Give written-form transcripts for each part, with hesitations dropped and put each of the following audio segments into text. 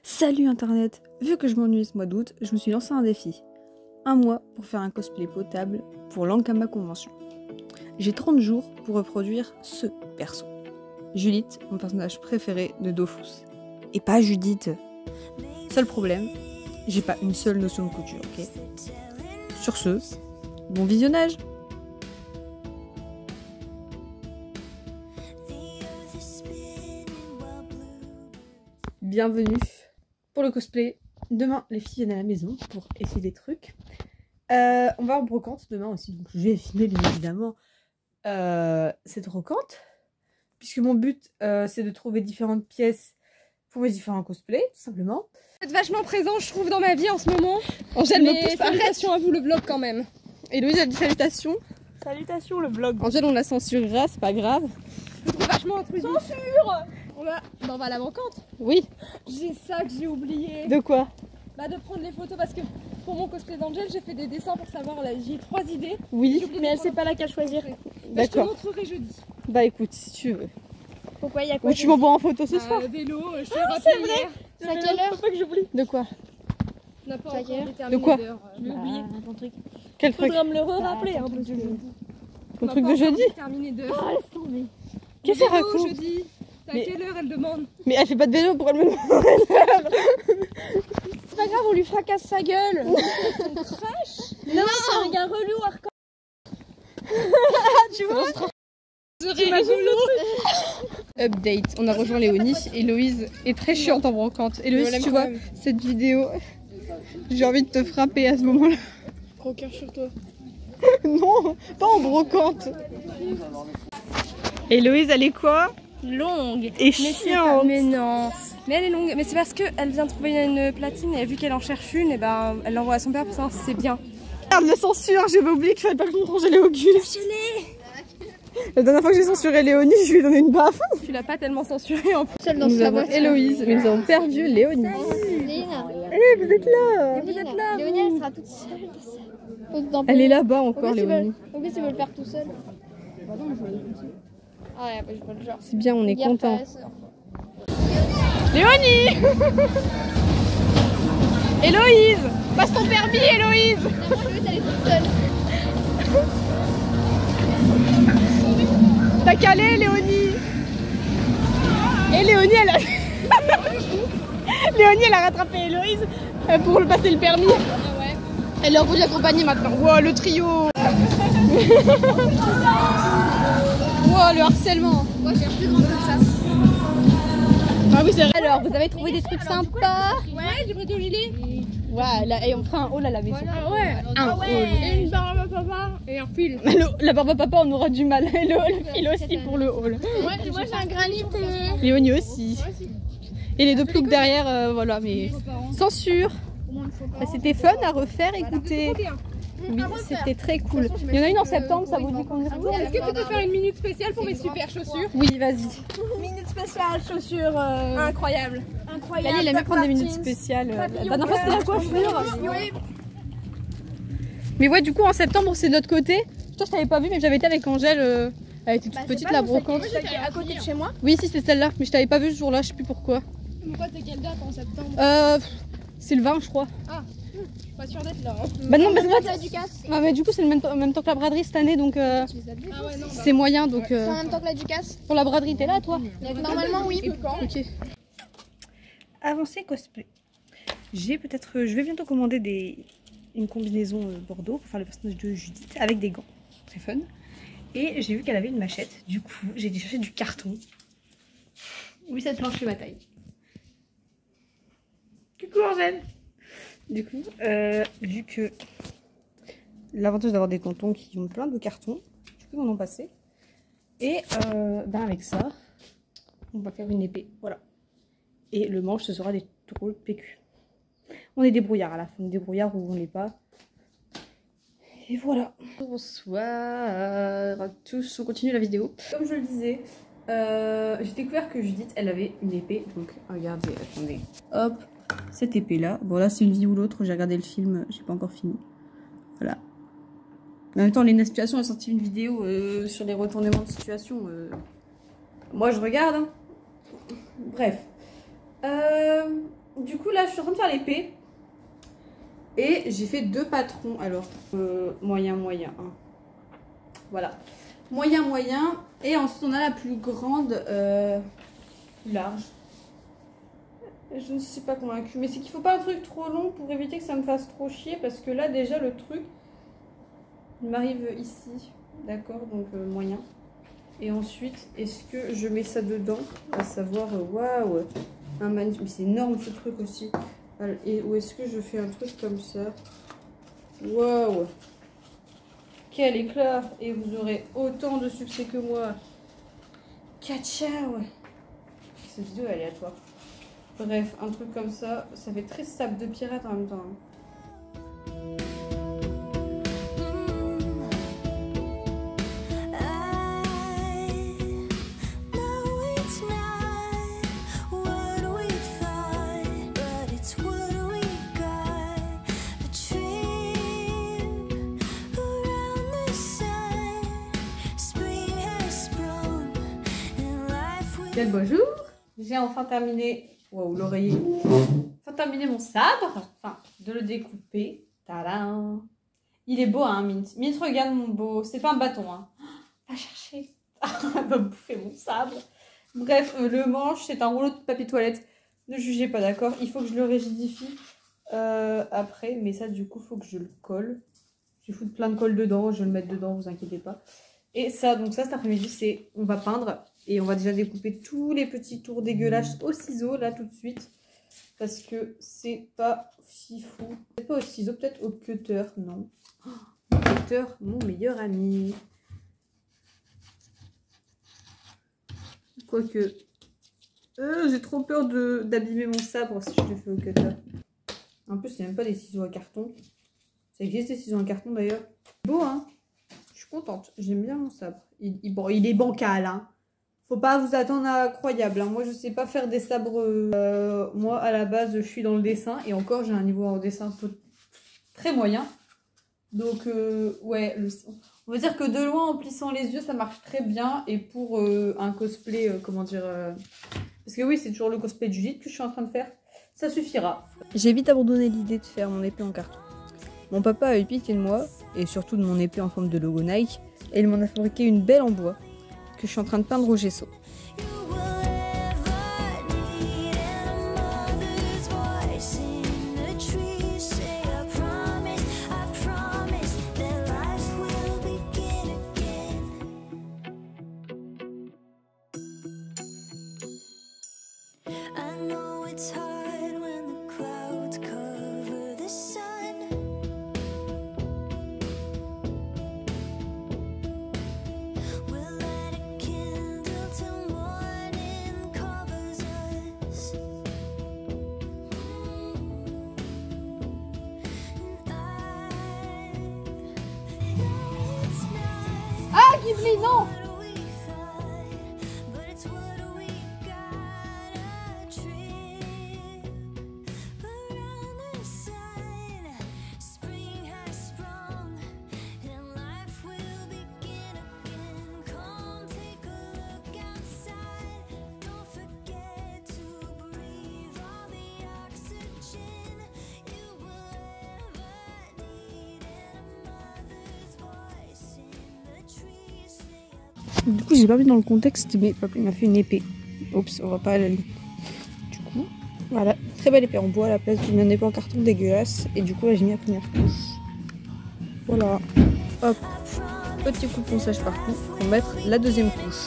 Salut internet! Vu que je m'ennuie ce mois d'août, je me suis lancé un défi. Un mois pour faire un cosplay potable pour l'Ankama Convention. J'ai 30 jours pour reproduire ce perso. Judith, mon personnage préféré de Dofus. Et pas Judith. Seul problème, j'ai pas une seule notion de couture, ok? Sur ce, bon visionnage! Bienvenue pour le cosplay. Demain, les filles viennent à la maison pour essayer des trucs. On va en brocante demain aussi, donc je vais filmer bien évidemment cette brocante. Puisque mon but, c'est de trouver différentes pièces pour mes différents cosplays, tout simplement. Vous êtes vachement présent, je trouve, dans ma vie en ce moment. Angèle me pousse, salutations à vous, le vlog quand même. Héloïse a dit salutations. Salutations le vlog. Angèle, on la censurera, c'est pas grave. Je trouve vachement intrusif. Censure. On va à la brocante. Oui. J'ai ça que j'ai oublié. De quoi? Bah de prendre les photos parce que pour mon cosplay d'Angèle, j'ai fait des dessins pour savoir, là j'ai 3 idées. Oui, Mais elle sait pas laquelle choisir. Bah, je te d'accord. montrerai jeudi. Bah écoute, si tu veux. Pourquoi il y a quoi? Ou tu m'envoies en photo ce soir. Vélo, je t'ai rappelé hier. C'est à quelle heure? Faut pas que j'oublie. De quoi? On n'a pas C'est à encore quelle heure? déterminé De quoi? l'heure. J'ai oublié. Ton truc. Quel truc? Faudra me le rappeler hein, parce que Ton truc de jeudi? Terminé d'heure. Ah, laisse tomber. Qu'est-ce qu'elle raconte? Jeudi. C'est à Mais- quelle heure elle demande? Mais elle fait pas de vélo, pourquoi elle me demande? C'est pas grave, on lui fracasse sa gueule. Non, c'est un gars relou hardcore. Tu vois? Update, on a rejoint Léonie. Héloïse est très chiante en brocante. Héloïse, si tu vois cette vidéo, j'ai envie de te frapper à ce moment-là. Gros cœur sur toi. Non, pas en brocante. Héloïse, elle est quoi? Longue. Et chiante. Mais non. Mais elle est longue. Mais c'est parce qu'elle vient de trouver une platine et vu qu'elle en cherche une, et ben elle l'envoie à son père pour savoir si c'est bien. Regarde le censure, j'avais oublié qu'il fallait pas que je me congèle au cul. La dernière fois que j'ai censuré Léonie, je lui ai donné une baffe. Tu l'as pas tellement censurée en plus. Seule dans Nous sa avons voiture. Héloïse, mais nous avons perdu Léonie. Léna. Eh, vous êtes là. Vous êtes là. Léonie, elle sera toute seule. Elle est là-bas encore, Léonie. En plus, ils veulent le faire tout seul. Ah ouais, bah, je vois le genre. C'est bien, on est Regarde content. ta sœur. Léonie. Héloïse, passe ton permis, Héloïse. Non, moi, Léonie, elle est toute seule. T'as calé, Léonie. Et Léonie, elle a... Léonie, elle a rattrapé Héloïse pour le passer le permis. Ah ouais. Elle est en bout de la compagnie maintenant. Wow, le trio. Wow, le harcèlement. Moi, j'ai plus grand que ça. Ah oui, c'est vrai. Alors, vous avez trouvé des trucs sympas? Ouais, j'ai prêté au gilet. Ouais, là, et on fera un haul à la maison. Ah ouais. Un haul. Et une barbe à papa et un fil. La barbe à papa, on aura du mal. Et le fil aussi pour le haul. Moi, j'ai un granit. Léonie aussi. Et les deux ploucs derrière, voilà, mais censure. Bah, c'était fun à refaire, écoutez. Oui, c'était très cool. Il y en a une en septembre, ça vous dit qu'on y retourne? Est-ce que tu peux faire une minute spéciale pour mes super chaussures? Oui, vas-y. Minute spéciale, chaussures. Incroyable. Incroyable. Lali, elle aime bien prendre des minutes spéciales. La dernière fois, c'était la coiffure. Oui. Mais ouais, du coup, en septembre, c'est de notre côté. Toi, je t'avais pas vu, mais j'avais été avec Angèle. Elle était toute petite, la brocante. J'étais à côté de chez moi. Oui, si, c'est celle-là. Mais je t'avais pas vu ce jour-là, je sais plus pourquoi. Pourquoi c'est quelle date en septembre? C'est le 20, je crois. Je suis pas sûre d'être là. Bah non, mais c'est C'est du casse. Ah, mais du coup, c'est le même temps que la braderie cette année, donc Ah ouais, non. c'est moyen. Donc C'est en même temps que la Ducasse. pour la braderie, t'es là, toi? Normalement, oui. Ok. Avancé cosplay. Je vais bientôt commander une combinaison bordeaux pour faire le personnage de Judith avec des gants. Très fun. Et j'ai vu qu'elle avait une machette. Du coup, j'ai dû chercher du carton. Oui, cette planche fait ma taille. Coucou Angèle. Du coup, vu que l'avantage d'avoir des cantons qui ont plein de cartons, du coup, ils m'en ont passé. Et ben avec ça, on va faire une épée. Voilà. Et le manche, ce sera des drôles PQ. On est des brouillards à la fin, des brouillards où on n'est pas. Et voilà. Bonsoir à tous, on continue la vidéo. Comme je le disais, j'ai découvert que Judith, elle avait une épée. Donc regardez, attendez. Hop, cette épée là. Bon là c'est une vie ou l'autre, j'ai regardé le film, j'ai pas encore fini. Voilà. En même temps, Léna Situation a sorti une vidéo sur les retournements de situation. Moi je regarde. Hein. Bref. du coup là je suis en train de faire l'épée. Et j'ai fait 2 patrons. Alors moyen moyen. Hein. Voilà. Moyen moyen. Et ensuite on a la plus grande large. Je ne suis pas convaincue. Mais c'est qu'il faut pas un truc trop long pour éviter que ça me fasse trop chier. Parce que là déjà le truc il m'arrive ici. D'accord, donc moyen. Et ensuite, est-ce que je mets ça dedans? À savoir, waouh, un magnifique. Mais c'est énorme ce truc aussi. Et où est-ce que je fais un truc comme ça? Waouh, quel éclat! Et vous aurez autant de succès que moi. Ciao. Cette vidéo est aléatoire. Bref, un truc comme ça, ça fait très sable de pirate en même temps. Hein. Quel beau jour! J'ai enfin terminé. Waouh, l'oreiller. Enfin terminé mon sabre. Enfin, de le découper. Tadam! Il est beau, hein, Mint. Mint, regarde mon beau. C'est pas un bâton, hein. Va chercher. Elle va bouffer mon sabre. Bref, le manche, c'est un rouleau de papier toilette. Ne jugez pas, d'accord? Il faut que je le rigidifie après. Mais ça, du coup, il faut que je le colle. Je vais foutre plein de colle dedans. Je vais le mettre dedans, vous inquiétez pas. Et ça, donc ça, cet après-midi, c'est on va peindre. Et on va déjà découper tous les petits tours dégueulasses au ciseau, là, tout de suite. Parce que c'est pas si fou. Peut-être pas au ciseau, peut-être au cutter, non. Oh, le cutter, mon meilleur ami. Quoique, j'ai trop peur d'abîmer mon sabre si je le fais au cutter. En plus, c'est même pas des ciseaux à carton. Ça existe des ciseaux en carton, d'ailleurs. Beau, hein? Je suis contente. J'aime bien mon sabre. Bon, il est bancal, hein. Faut pas vous attendre à incroyable. Hein. Moi, je sais pas faire des sabres. Moi, à la base, je suis dans le dessin. Et encore, j'ai un niveau en dessin très moyen. Donc, ouais. On va dire que de loin, en plissant les yeux, ça marche très bien. Et pour un cosplay, comment dire... Parce que oui, c'est toujours le cosplay de Judith que je suis en train de faire. Ça suffira. J'ai vite abandonné l'idée de faire mon épée en carton. Mon papa a eu pitié de moi, et surtout de mon épée en forme de logo Nike. Et il m'en a fabriqué une belle en bois. Que je suis en train de peindre au gesso. Ghibli, non! Du coup, j'ai pas mis dans le contexte, mais papa il m'a fait une épée. Oups, on va pas aller. Du coup, voilà, très belle épée en bois à la place d'une épée en carton dégueulasse. Et du coup, là, j'ai mis la première couche. Voilà. Hop. Petit coup de ponçage par coup pour mettre la deuxième couche.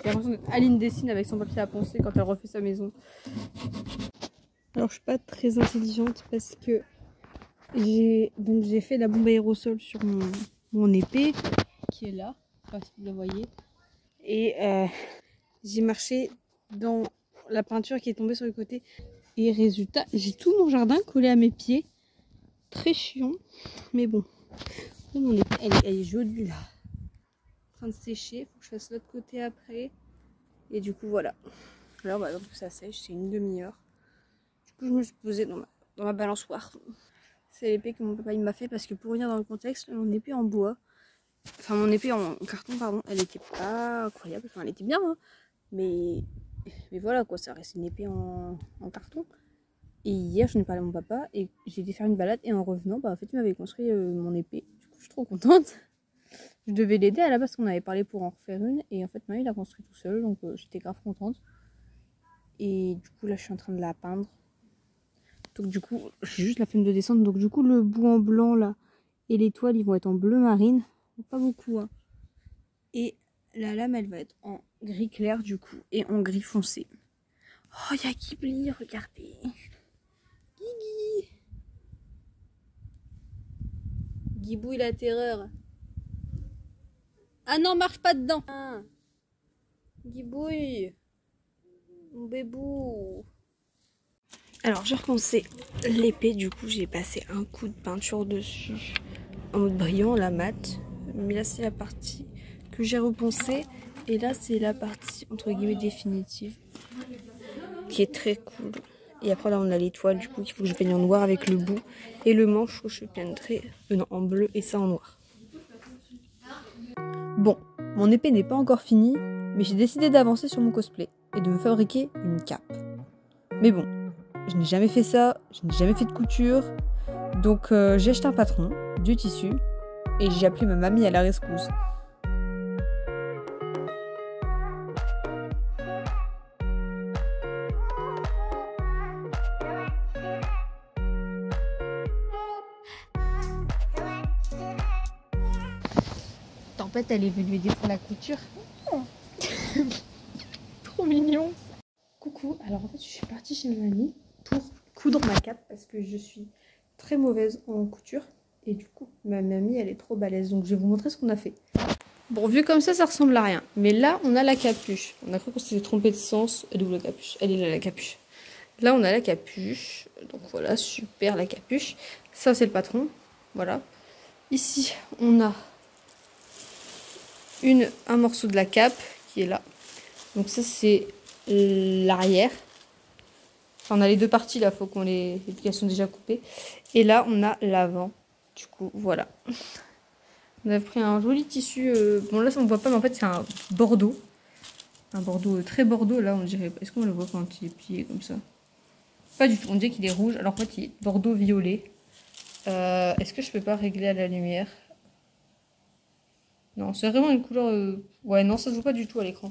J'ai l'impression qu'Aline dessine avec son papier à poncer quand elle refait sa maison. Alors je suis pas très intelligente parce que j'ai fait la bombe aérosol sur mon épée qui est là, je sais pas si vous la voyez. Et j'ai marché dans la peinture qui est tombée sur le côté. Et résultat, j'ai tout mon jardin collé à mes pieds. Très chiant, mais bon. Mon épée, elle est jolie là. en train de sécher. Faut que je fasse l'autre côté après. Et du coup, voilà. Alors, bah, donc ça sèche, c'est une demi-heure. Du coup, je me suis posée dans ma balançoire. C'est l'épée que mon papa il m'a fait parce que pour rien dans le contexte, mon épée en bois, enfin mon épée en carton, pardon, elle était pas incroyable. Enfin, elle était bien, hein, mais voilà quoi, ça reste une épée en carton. Et hier, j'en ai parlé à mon papa et j'ai été faire une balade et en revenant, bah en fait, il m'avait construit mon épée. Du coup, je suis trop contente. Je devais l'aider à la base, qu'on avait parlé pour en refaire une et en fait, maintenant, il a construit tout seul, donc j'étais grave contente. Et du coup, là, je suis en train de la peindre. Donc du coup, j'ai juste la flemme de descendre. Donc du coup, le bout en blanc là et l'étoile, ils vont être en bleu marine. Pas beaucoup, hein. Et la lame, elle va être en gris clair du coup et en gris foncé. Oh, il y a Ghibli, regardez. Guigui. Guibou et la terreur. Ah non, marche pas dedans. Ah. Guibouille. Mon bébou. Alors j'ai repensé l'épée, du coup j'ai passé un coup de peinture dessus en mode brillant, la mat. Mais là c'est la partie que j'ai repensée et là c'est la partie entre guillemets définitive qui est très cool. Et après là on a l'étoile, du coup il faut que je peigne en noir avec le bout et le manche que je peindrai en bleu et ça en noir. Bon, mon épée n'est pas encore finie, mais j'ai décidé d'avancer sur mon cosplay et de me fabriquer une cape. Mais bon, je n'ai jamais fait ça, je n'ai jamais fait de couture, donc j'ai acheté un patron, du tissu, et j'ai appelé ma mamie à la rescousse. Tempête, elle est venue aider pour la couture. Oh. Trop mignon. Coucou, alors en fait je suis partie chez ma mamie pour coudre ma cape parce que je suis très mauvaise en couture et du coup ma mamie elle est trop balèze, donc je vais vous montrer ce qu'on a fait. Bon, vu comme ça ressemble à rien, mais là on a la capuche. On a cru qu'on s'était trompé de sens. Elle est où la capuche? Elle est là, la capuche. Là on a la capuche, donc voilà, super, la capuche. Ça c'est le patron, voilà. Ici on a un morceau de la cape qui est là, donc ça c'est l'arrière. Enfin, on a les deux parties là, faut qu'on les elles sont déjà coupées. Et là on a l'avant. Du coup voilà. On a pris un joli tissu. Bon là ça on voit pas, mais en fait c'est un bordeaux. Un bordeaux très bordeaux là, on dirait. Est-ce qu'on le voit quand il est plié comme ça? Pas du tout, on dirait qu'il est rouge, alors en fait il est bordeaux violet. Est-ce que je peux pas régler à la lumière? Non, c'est vraiment une couleur... Ouais, non, ça se voit pas du tout à l'écran.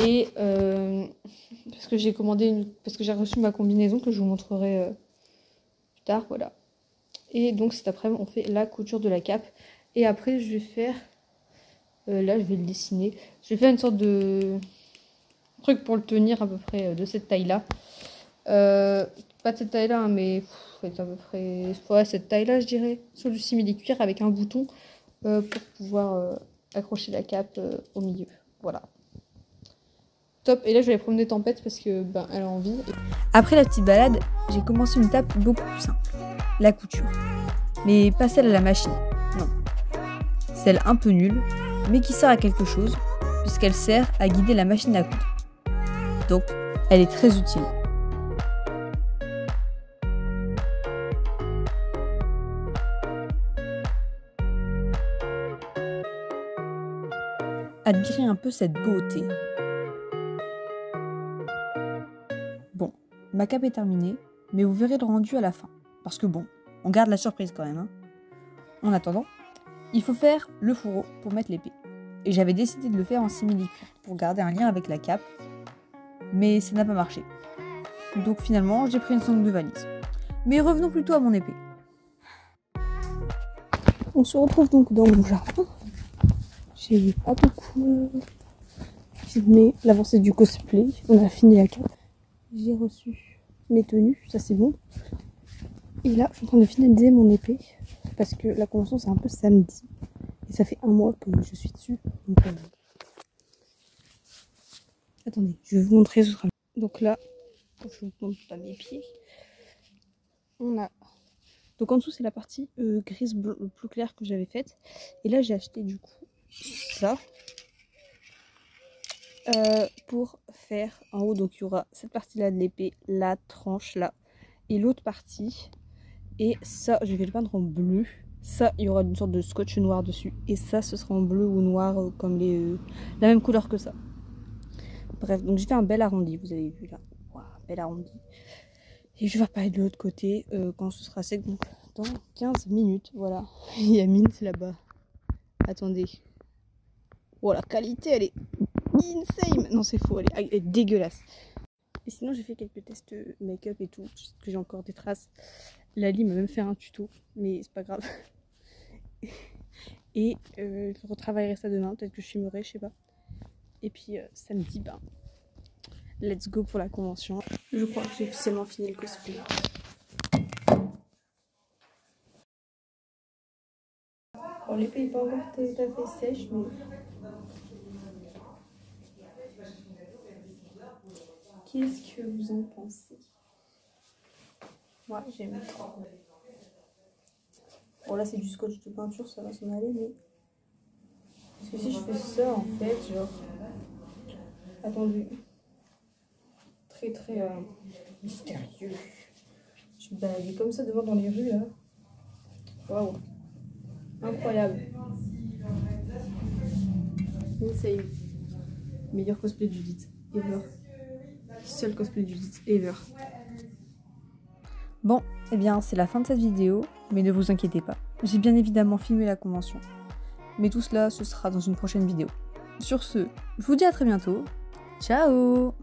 Et parce que j'ai commandé parce que j'ai reçu ma combinaison que je vous montrerai plus tard, voilà. Et donc cet après-midi, on fait la couture de la cape. Et après, je vais faire... là, je vais le dessiner. Je vais faire une sorte de truc pour le tenir à peu près de cette taille-là. Pas de cette taille-là, hein, mais à peu près... Ouais, cette taille-là, je dirais. Sur du simili-cuir avec un bouton. Pour pouvoir accrocher la cape au milieu. Voilà. Top. Et là, je vais aller promener Tempête parce que ben, elle a envie. Après la petite balade, j'ai commencé une étape beaucoup plus simple. La couture. Mais pas celle à la machine. Non. Celle un peu nulle, mais qui sert à quelque chose, puisqu'elle sert à guider la machine à coudre. Donc, elle est très utile. Admirez un peu cette beauté. Bon, ma cape est terminée, mais vous verrez le rendu à la fin. Parce que bon, on garde la surprise quand même. Hein. En attendant, il faut faire le fourreau pour mettre l'épée. Et j'avais décidé de le faire en simili-cuir pour garder un lien avec la cape. Mais ça n'a pas marché. Donc finalement, j'ai pris une sangle de valise. Mais revenons plutôt à mon épée. On se retrouve donc dans mon jardin. J'ai pas beaucoup filmé l'avancée du cosplay. On a fini la cape. J'ai reçu mes tenues, ça c'est bon. Et là, je suis en train de finaliser mon épée. Parce que la convention c'est un peu samedi. Et ça fait un mois que je suis dessus. Donc, attendez, je vais vous montrer ce sera. Donc là, je vous montre à mes pieds. On a... Donc en dessous c'est la partie grise plus claire que j'avais faite. Et là j'ai acheté du coup ça, pour faire en haut. Donc il y aura cette partie-là de l'épée, la tranche là, et l'autre partie. Et ça, je vais le peindre en bleu. Ça, il y aura une sorte de scotch noir dessus. Et ça, ce sera en bleu ou noir, comme la même couleur que ça. Bref, donc j'ai fait un bel arrondi, vous avez vu là. Wow, bel arrondi. Et je vais reparler de l'autre côté quand ce sera sec, donc dans 15 minutes. Voilà. Il y a Mint là-bas. Attendez. Oh, la qualité, elle est insane. Non, c'est faux, elle est dégueulasse. Et sinon, j'ai fait quelques tests make-up et tout, parce que j'ai encore des traces. Lali m'a même fait un tuto, mais c'est pas grave. Et je retravaillerai ça demain, peut-être que je filmerai, je sais pas. Et puis samedi, ben, let's go pour la convention. Je crois que j'ai officiellement fini le cosplay. Bon, l'épée n'est pas encore tout à fait sèche, mais... Qu'est-ce que vous en pensez? Moi, j'aime trop. Bon, là, c'est du scotch de peinture, ça va s'en aller, mais... Parce que si je fais ça, en fait, genre... Attendez. Très, très mystérieux. Je me baladais comme ça devant dans les rues, là. Waouh. Incroyable. Insane. Meilleur cosplay de Judith ever. Seul cosplay de Judith ever. Bon, eh bien c'est la fin de cette vidéo, mais ne vous inquiétez pas. J'ai bien évidemment filmé la convention. Mais tout cela, ce sera dans une prochaine vidéo. Sur ce, je vous dis à très bientôt. Ciao!